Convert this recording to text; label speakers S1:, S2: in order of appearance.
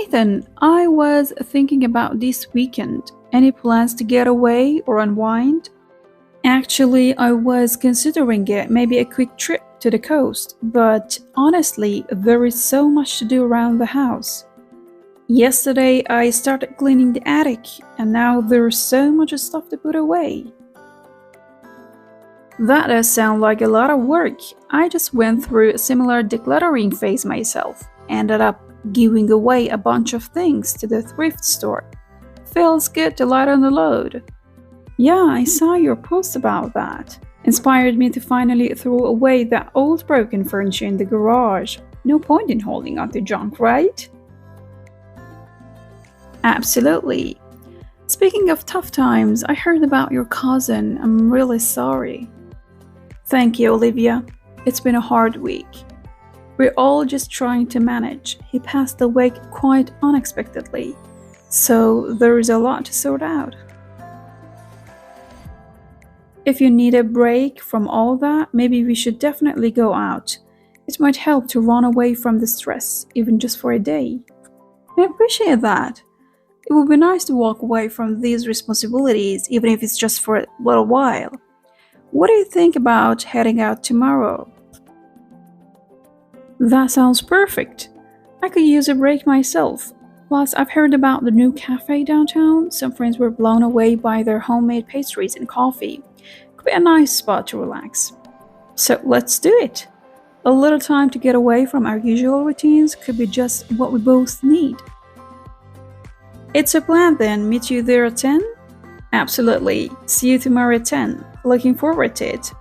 S1: Nathan, I was thinking about this weekend. Any plans to get away or unwind? Actually, I was considering it, maybe a quick trip to the coast, but honestly, there is so much to do around the house. Yesterday, I started cleaning the attic, and now there's so much stuff to put away. That does sound like a lot of work. I just went through a similar decluttering phase myself. Ended up giving away a bunch of things to the thrift store. Feels good to lighten the load. Yeah, I saw your post about that. Inspired me to finally throw away that old broken furniture in the garage. No point in holding on to junk, right? Absolutely. Speaking of tough times, I heard about your cousin. I'm really sorry. Thank you, Olivia. It's been a hard week. We're all just trying to manage. He passed away quite unexpectedly, so there is a lot to sort out. If you need a break from all that, maybe we should definitely go out. It might help to run away from the stress, even just for a day. I appreciate that. It would be nice to walk away from these responsibilities, even if it's just for a little while. What do you think about heading out tomorrow? That sounds perfect. I could use a break myself. Plus, I've heard about the new cafe downtown. Some friends were blown away by their homemade pastries and coffee. Could be a nice spot to relax. So let's do it. A little time to get away from our usual routines could be just what we both need. It's a plan then. Meet you there at 10? Absolutely. See you tomorrow at 10. Looking forward to it.